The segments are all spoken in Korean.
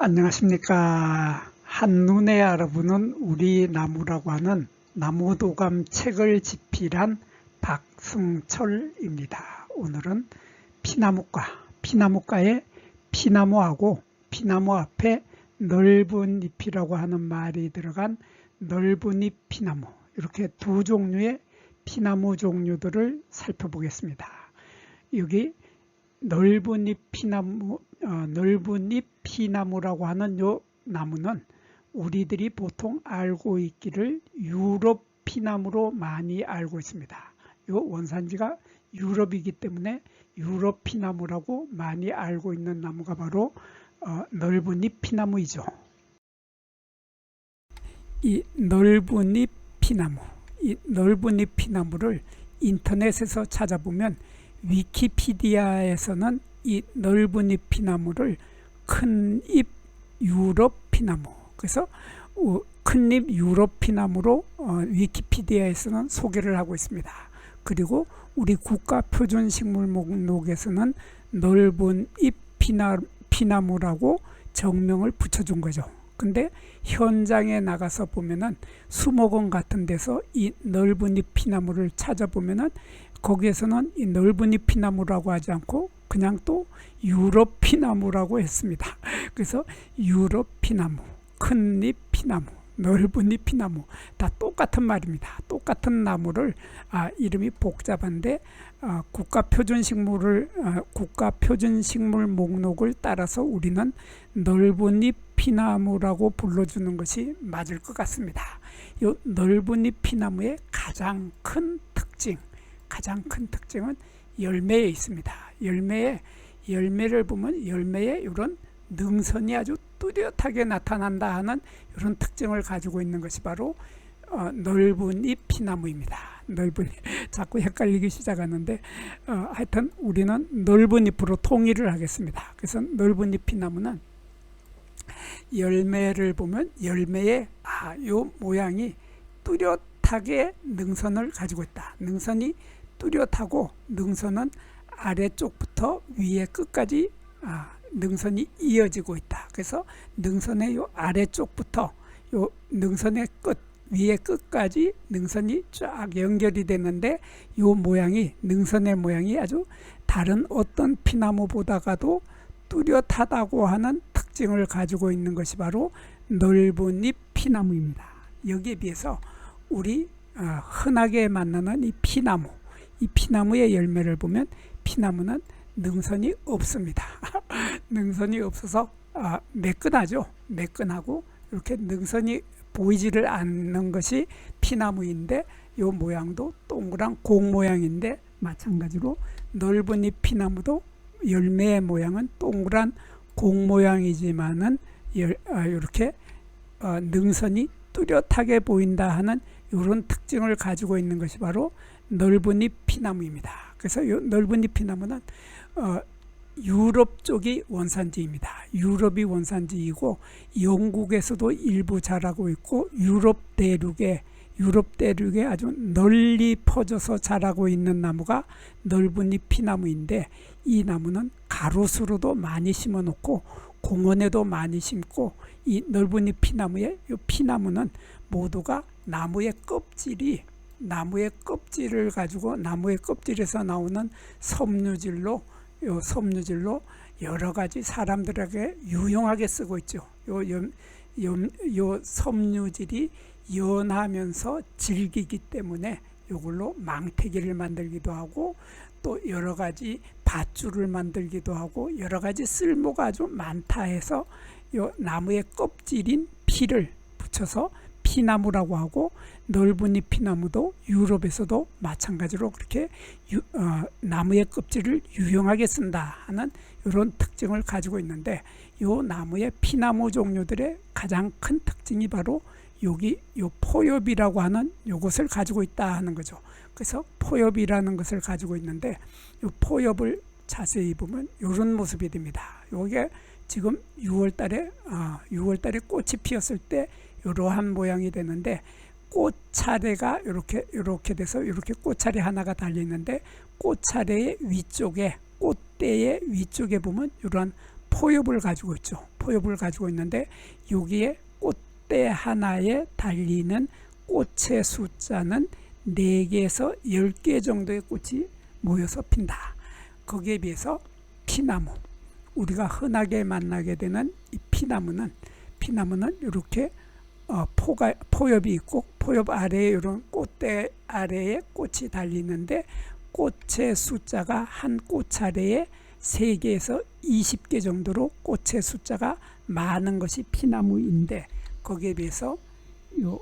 안녕하십니까. 한눈에 알아보는 우리 나무라고 하는 나무도감 책을 집필한 박승철입니다. 오늘은 피나무과의 피나무하고 피나무 앞에 넓은 잎이라고 하는 말이 들어간 넓은 잎 피나무, 이렇게 두 종류의 피나무 종류들을 살펴보겠습니다. 여기 넓은 잎 피나무라고 하는 요 나무는 우리들이 보통 알고 있기를 유럽 피나무로 많이 알고 있습니다. 요 원산지가 유럽이기 때문에 유럽 피나무라고 많이 알고 있는 나무가 바로 넓은 잎 피나무이죠. 이 넓은 잎 피나무를 인터넷에서 찾아보면 위키피디아에서는 이 넓은 잎 피나무를 큰 잎 유럽 피나무, 그래서 큰 잎 유럽 피나무로 위키피디아에서는 소개를 하고 있습니다. 그리고 우리 국가표준식물 목록에서는 넓은 잎 피나무라고 정명을 붙여준 거죠. 근데 현장에 나가서 보면은 수목원 같은 데서 이 넓은 잎 피나무를 찾아보면은 거기에서는 이 넓은 잎 피나무라고 하지 않고 그냥 또 유럽 피나무라고 했습니다. 그래서 유럽 피나무, 큰 잎 피나무, 넓은 잎 피나무 다 똑같은 말입니다. 똑같은 나무를 이름이 복잡한데 국가표준식물 목록을 따라서 우리는 넓은 잎 피나무라고 불러주는 것이 맞을 것 같습니다. 이 넓은 잎 피나무의 가장 큰 특징은 열매에 있습니다. 열매를 보면 열매에 이런 능선이 아주 뚜렷하게 나타난다 하는 이런 특징을 가지고 있는 것이 바로 넓은 잎 피나무입니다. 자꾸 헷갈리기 시작하는데 하여튼 우리는 넓은 잎으로 통일을 하겠습니다. 그래서 넓은 잎 피나무는 열매를 보면 열매의 요 모양이 뚜렷하게 능선을 가지고 있다. 능선이 뚜렷하고 능선은 아래쪽부터 위에 끝까지 능선이 이어지고 있다. 그래서 능선의 요 아래쪽부터 요 능선의 끝 위에 끝까지 능선이 쫙 연결이 되는데 요 모양이 능선의 모양이 아주 다른 어떤 피나무보다가도 뚜렷하다고 하는 특징을 가지고 있는 것이 바로 넓은 잎 피나무입니다. 여기에 비해서 우리 흔하게 만나는 이 피나무의 열매를 보면 피나무는 능선이 없습니다. 능선이 없어서 매끈하죠. 매끈하고 이렇게 능선이 보이지를 않는 것이 피나무인데 이 모양도 동그란 공 모양인데 마찬가지로 넓은 잎 피나무도 열매의 모양은 동그란 공 모양이지만은 이렇게 능선이 뚜렷하게 보인다 하는 이런 특징을 가지고 있는 것이 바로 넓은 잎 피나무입니다. 그래서 이 넓은 잎 피나무는 유럽 쪽이 원산지입니다. 유럽이 원산지이고 영국에서도 일부 자라고 있고 유럽 대륙에 아주 널리 퍼져서 자라고 있는 나무가 넓은 잎 피나무인데 이 나무는 가로수로도 많이 심어 놓고 공원에도 많이 심고 이 넓은 잎 피나무의 이 피나무는 모두가 나무의 껍질을 가지고 나무의 껍질에서 나오는 섬유질로 여러 가지 사람들에게 유용하게 쓰고 있죠. 요 섬유질이 연하면서 질기기 때문에 이걸로 망태기를 만들기도 하고 또 여러 가지 밧줄을 만들기도 하고 여러 가지 쓸모가 아주 많다 해서 요 나무의 껍질인 피를 붙여서 피나무라고 하고 넓은 잎 피나무도 유럽에서도 마찬가지로 그렇게 나무의 껍질을 유용하게 쓴다 하는 이런 특징을 가지고 있는데 이 나무의 피나무 종류들의 가장 큰 특징이 바로 여기 요 포엽이라고 하는 요것을 가지고 있다 하는 거죠. 그래서 포엽이라는 것을 가지고 있는데 이 포엽을 자세히 보면 이런 모습이 됩니다. 요게 지금 6월달에 꽃이 피었을 때 이러한 모양이 되는데 꽃차례가 이렇게 돼서 이렇게 꽃차례 하나가 달려 있는데 꽃차례의 위쪽에 꽃대의 위쪽에 보면 이러한 포엽을 가지고 있죠. 포엽을 가지고 있는데 여기에 꽃대 하나에 달리는 꽃의 숫자는 4개에서 10개 정도의 꽃이 모여서 핀다. 거기에 비해서 피나무, 우리가 흔하게 만나게 되는 이 피나무는 이렇게 포엽이 있고 포엽 아래에 이런 꽃대 아래에 꽃이 달리는데 꽃의 숫자가 한 꽃 아래에 3개에서 20개 정도로 꽃의 숫자가 많은 것이 피나무인데, 거기에 비해서 요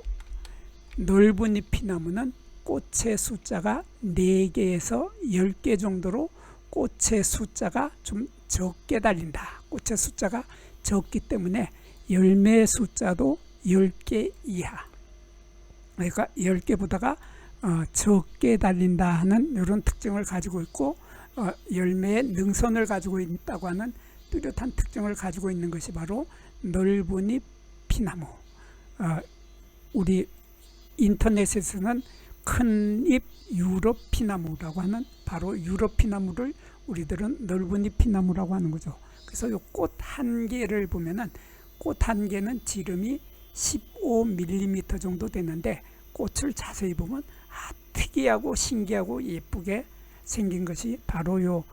넓은 잎 피나무는 꽃의 숫자가 4개에서 10개 정도로 꽃의 숫자가 좀 적게 달린다. 꽃의 숫자가 적기 때문에 열매의 숫자도 10개 이하, 그러니까 10개보다가 적게 달린다 하는 이런 특징을 가지고 있고, 열매의 능선을 가지고 있다고 하는 뚜렷한 특징을 가지고 있는 것이 바로 넓은 잎 피나무. 우리 인터넷에서는 큰 잎 유럽 피나무라고 하는 바로 유럽 피나무를 우리들은 넓은 잎 피나무라고 하는 거죠. 그래서 이 꽃 한 개를 보면은 꽃 한 개는 지름이 15mm 정도 되는데, 꽃을 자세히 보면 특이하고 신기하고 예쁘게 생긴 것이 바로 요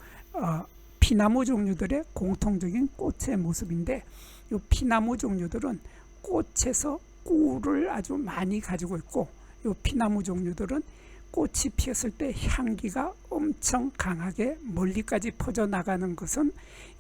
피나무 종류들의 공통적인 꽃의 모습인데, 이 피나무 종류들은 꽃에서 꿀을 아주 많이 가지고 있고, 이 피나무 종류들은 꽃이 피었을 때 향기가 엄청 강하게 멀리까지 퍼져나가는 것은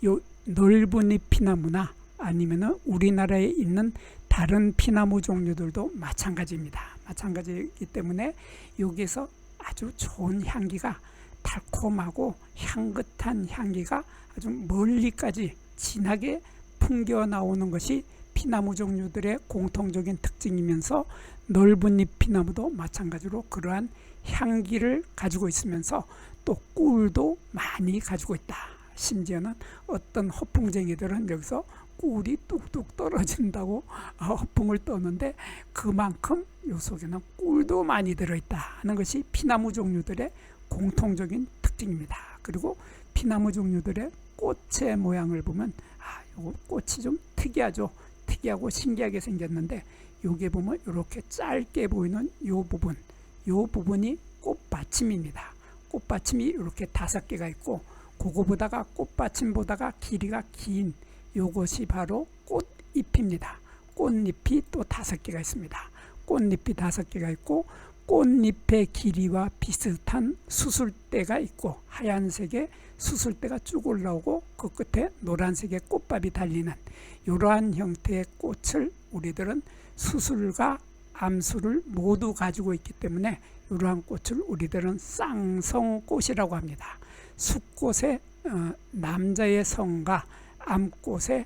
이 넓은 잎 피나무나 아니면 우리나라에 있는 다른 피나무 종류들도 마찬가지입니다. 마찬가지이기 때문에 여기에서 아주 좋은 향기가, 달콤하고 향긋한 향기가 아주 멀리까지 진하게 풍겨 나오는 것이 피나무 종류들의 공통적인 특징이면서, 넓은 잎 피나무도 마찬가지로 그러한 향기를 가지고 있으면서 또 꿀도 많이 가지고 있다. 심지어는 어떤 허풍쟁이들은 여기서 꿀이 뚝뚝 떨어진다고 허풍을 떠는데, 그만큼 이 속에는 꿀도 많이 들어있다 하는 것이 피나무 종류들의 공통적인 특징입니다. 그리고 피나무 종류들의 꽃의 모양을 보면 요 꽃이 좀 특이하죠. 특이하고 신기하게 생겼는데, 여기에 보면 이렇게 짧게 보이는 요 부분이 꽃받침입니다. 꽃받침이 이렇게 5개가 있고, 그거보다가 꽃받침보다가 길이가 긴 요것이 바로 꽃잎입니다. 꽃잎이 또 5개가 있습니다. 꽃잎이 5개가 있고, 꽃잎의 길이와 비슷한 수술대가 있고, 하얀색의 수술대가 쭉 올라오고 그 끝에 노란색의 꽃밥이 달리는 이러한 형태의 꽃을 우리들은 수술과 암수를 모두 가지고 있기 때문에, 이러한 꽃을 우리들은 쌍성꽃이라고 합니다. 숫꽃의 남자의 성과 암꽃의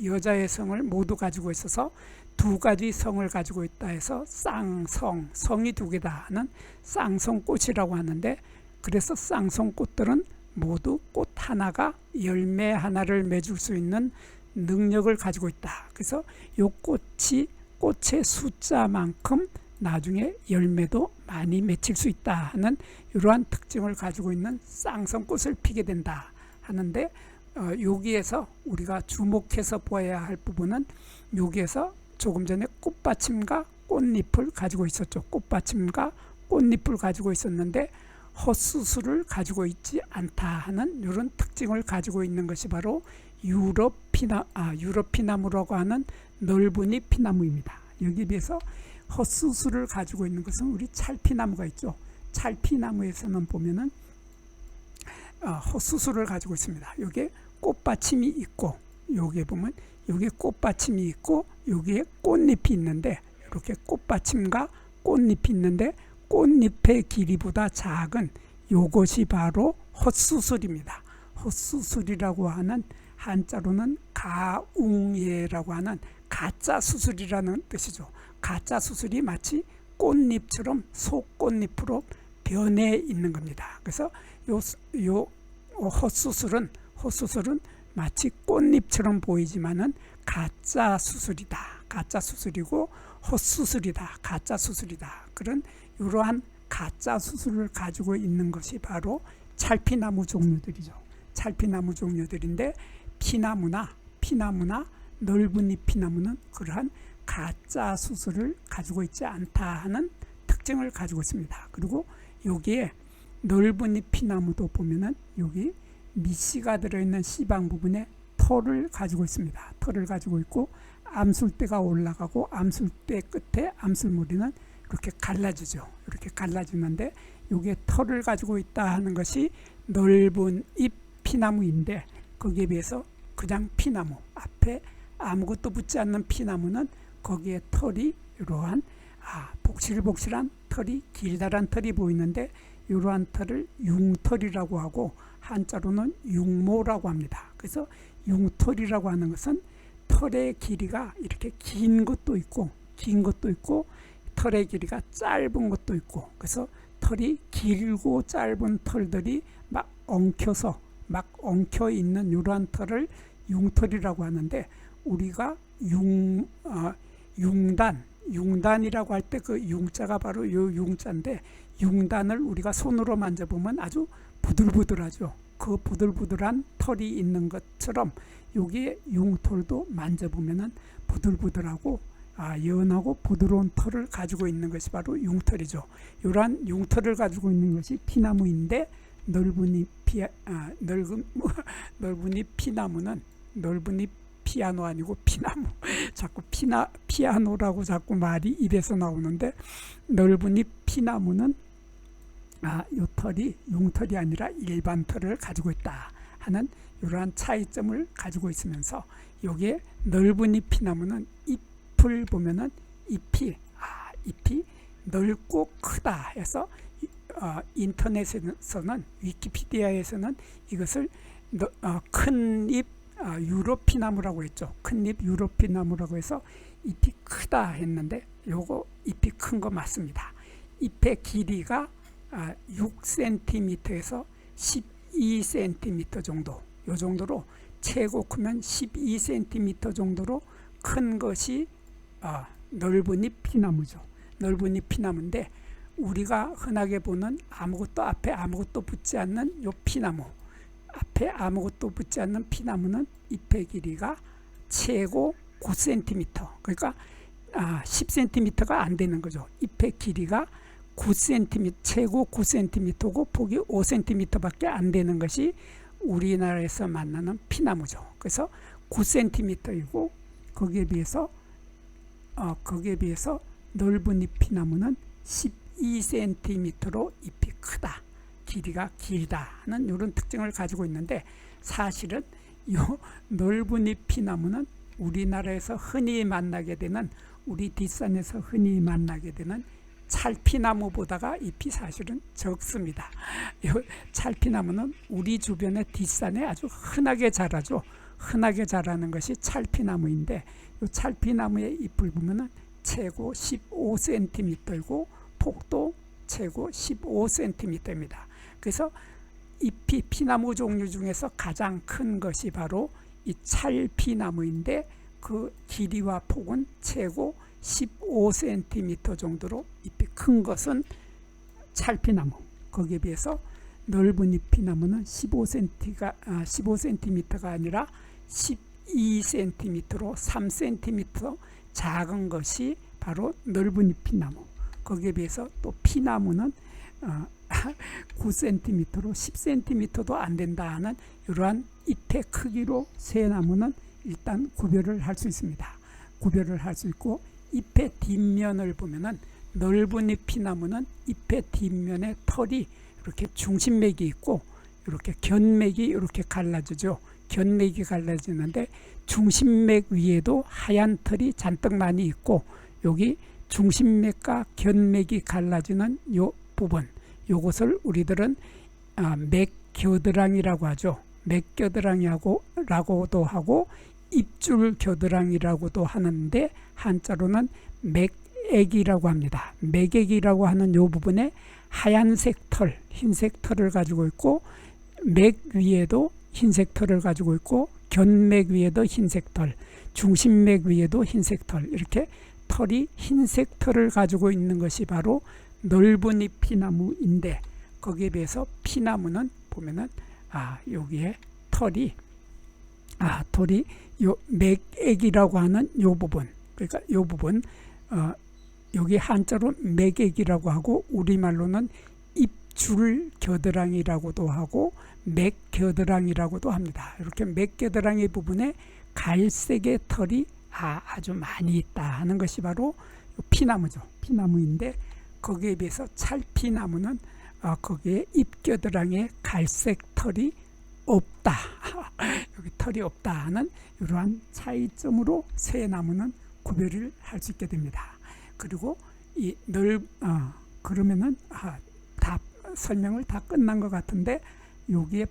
여자의 성을 모두 가지고 있어서 2가지 성을 가지고 있다 해서 쌍성, 성이 2개다 하는 쌍성꽃이라고 하는데, 그래서 쌍성꽃들은 모두 꽃 하나가 열매 하나를 맺을 수 있는 능력을 가지고 있다. 그래서 이 꽃의 숫자만큼 나중에 열매도 많이 맺힐 수 있다 하는 이러한 특징을 가지고 있는 쌍성꽃을 피게 된다 하는데, 여기에서 우리가 주목해서 보아야 할 부분은, 여기에서 조금 전에 꽃받침과 꽃잎을 가지고 있었죠. 꽃받침과 꽃잎을 가지고 있었는데 헛수술을 가지고 있지 않다 하는 이런 특징을 가지고 있는 것이 바로 유럽 피나무라고 하는 넓은 잎 피나무입니다. 여기에 비해서 헛수술을 가지고 있는 것은 우리 찰피나무가 있죠. 찰피나무에서는 보면은 헛수술을 가지고 있습니다. 여기에 꽃받침이 있고, 여기에 보면 여기에 꽃받침이 있고 여기에 꽃잎이 있는데, 이렇게 꽃받침과 꽃잎이 있는데 꽃잎의 길이보다 작은 요것이 바로 헛수술입니다. 헛수술이라고 하는 한자로는 가웅예라고 하는 가짜 수술이라는 뜻이죠. 가짜 수술이 마치 꽃잎처럼 속꽃잎으로 변해 있는 겁니다. 그래서 요 헛수술은 마치 꽃잎처럼 보이지만은 가짜 수술이다. 가짜 수술이고 헛수술이다. 가짜 수술이다. 그런 이러한 가짜 수술을 가지고 있는 것이 바로 찰피나무 종류들이죠. 찰피나무 종류들인데, 피나무나 넓은 잎 피나무는 그러한 가짜 수술을 가지고 있지 않다 하는 특징을 가지고 있습니다. 그리고 여기에 넓은 잎 피나무도 보면은 여기 밑씨가 들어있는 씨방 부분에 털을 가지고 있습니다. 털을 가지고 있고 암술대가 올라가고 암술대 끝에 암술무리는 이렇게 갈라지죠. 이렇게 갈라지는데 여기에 털을 가지고 있다 하는 것이 넓은 잎 피나무인데, 거기에 비해서 그냥 피나무, 앞에 아무것도 붙지 않는 피나무는 거기에 털이 이러한 복실복실한 털이, 길다란 털이 보이는데, 이러한 털을 융털이라고 하고 한자로는 융모라고 합니다. 그래서 융털이라고 하는 것은 털의 길이가 이렇게 긴 것도 있고 털의 길이가 짧은 것도 있고, 그래서 털이 길고 짧은 털들이 막 엉켜 있는 이러한 털을 융털이라고 하는데, 우리가 융단이라고 할 때 그 융자가 바로 이 융자인데, 융단을 우리가 손으로 만져보면 아주 부들부들하죠. 그 부들부들한 털이 있는 것처럼 여기에 융털도 만져보면은 부들부들하고 연하고 부드러운 털을 가지고 있는 것이 바로 융털이죠. 이러한 융털을 가지고 있는 것이 피나무인데, 넓은 잎 피나무는, 넓은 잎 피아노 아니고 피나무 자꾸 피아노라고 자꾸 말이 입에서 나오는데, 넓은 잎 피나무는 이 털이 융털이 아니라 일반 털을 가지고 있다 하는 이러한 차이점을 가지고 있으면서, 여기에 넓은 잎 피나무는 잎을 보면은 잎이 넓고 크다 해서 인터넷에서는, 위키피디아에서는 이것을 큰 잎 유로피나무라고 했죠. 큰 잎 유로피나무라고 해서 잎이 크다 했는데, 요거 잎이 큰 거 맞습니다. 잎의 길이가 6cm에서 12cm 정도, 요 정도로, 최고 크면 12cm 정도로 큰 것이 넓은 잎 피나무죠. 넓은 잎 피나무인데, 우리가 흔하게 보는 앞에 아무것도 붙지 않는 요 피나무, 앞에 아무것도 붙지 않는 피나무는 잎의 길이가 최고 9cm, 그러니까 10cm가 안 되는 거죠. 잎의 길이가 9cm, 최고 9cm고 폭이 5cm밖에 안 되는 것이 우리나라에서 만나는 피나무죠. 그래서 9cm이고 거기에 비해서 넓은 잎 피나무는 12cm로 잎이 크다, 길이가 길다 하는 이런 특징을 가지고 있는데, 사실은 이 넓은 잎 피나무는 우리나라에서 흔히 만나게 되는, 우리 뒷산에서 흔히 만나게 되는 찰피나무보다가 잎이 사실은 적습니다. 이 찰피나무는 우리 주변의 뒷산에 아주 흔하게 자라죠. 흔하게 자라는 것이 찰피나무인데, 이 찰피나무의 잎을 보면은 최고 15cm이고 폭도 최고 15cm입니다. 그래서 잎이 피나무 종류 중에서 가장 큰 것이 바로 이 찰피나무인데, 그 길이와 폭은 최고 15cm 정도로 잎이 큰 것은 찰피나무, 거기에 비해서 넓은 잎 피나무는 15cm가 아니라 12cm로 3cm 작은 것이 바로 넓은 잎 피나무, 거기에 비해서 또 피나무는 9cm로 10cm도 안 된다 하는 이러한 잎의 크기로 새 나무는 일단 구별을 할 수 있습니다. 구별을 할 수 있고, 잎의 뒷면을 보면은 넓은 잎 피나무는 잎의 뒷면에 털이 이렇게 중심맥이 있고, 이렇게 견맥이 이렇게 갈라지죠. 견맥이 갈라지는데, 중심맥 위에도 하얀 털이 잔뜩 많이 있고, 여기 중심맥과 견맥이 갈라지는 요 부분, 요것을 우리들은 맥겨드랑이라고 하죠. 맥겨드랑이라고도 하고 입줄 겨드랑이라고도 하는데, 한자로는 맥액이라고 합니다. 맥액이라고 하는 요 부분에 하얀색 털, 흰색 털을 가지고 있고, 맥 위에도 흰색 털을 가지고 있고, 견맥 위에도 흰색 털, 중심맥 위에도 흰색 털, 이렇게 털이 흰색 털을 가지고 있는 것이 바로 넓은 잎 피나무인데, 거기에 비해서 피나무는 보면은 여기에 털이 돌이 요 맥액이라고 하는 요 부분, 그러니까 요 부분, 여기 한자로 맥액이라고 하고 우리말로는 입줄 겨드랑이라고도 하고 맥겨드랑이라고도 합니다. 이렇게 맥겨드랑이 부분에 갈색의 털이 아주 많이 있다 하는 것이 바로 피나무죠. 피나무인데 거기에 비해서 찰피나무는 거기에 잎겨드랑이에 갈색 털이 없다. 여기 털이 없다 하는 이러한 차이점으로 새 나무는 구별을 할 수 있게 됩니다. 그리고 그러면은 다 설명을 다 끝난 것 같은데 여기에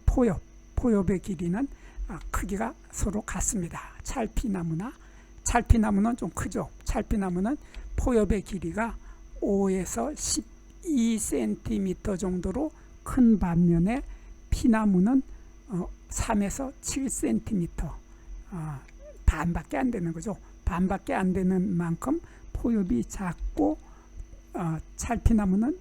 포엽의 길이는 크기가 서로 같습니다. 찰피나무는 좀 크죠. 찰피나무는 포엽의 길이가 5에서 12cm 정도로 큰 반면에 피나무는 3에서 7cm, 반밖에 안 되는 거죠. 반밖에 안 되는 만큼 포엽이 작고 찰피나무는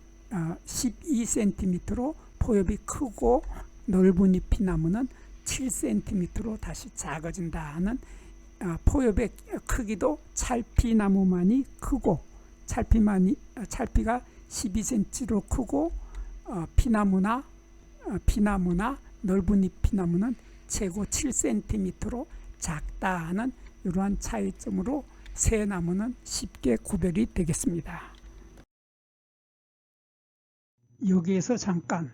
12cm로 포엽이 크고 넓은 잎피나무는 7cm로 다시 작아진다 하는 포엽의 크기도 찰피나무만이 크고 찰피가 12cm로 크고 피나무나 넓은 잎피나무는 최고 7cm로 작다 하는 이러한 차이점으로 새 나무는 쉽게 구별이 되겠습니다. 여기에서 잠깐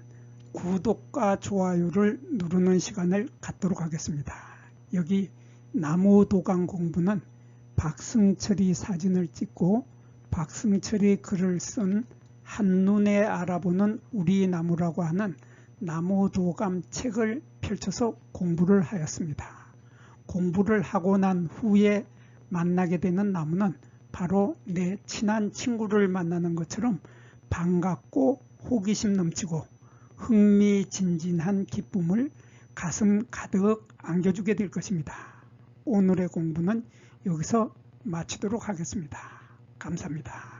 구독과 좋아요를 누르는 시간을 갖도록 하겠습니다. 여기 나무도감 공부는 박승철이 사진을 찍고 박승철이 글을 쓴 한눈에 알아보는 우리 나무라고 하는 나무도감 책을 펼쳐서 공부를 하였습니다. 공부를 하고 난 후에 만나게 되는 나무는 바로 내 친한 친구를 만나는 것처럼 반갑고 호기심 넘치고 흥미진진한 기쁨을 가슴 가득 안겨주게 될 것입니다. 오늘의 공부는 여기서 마치도록 하겠습니다. 감사합니다.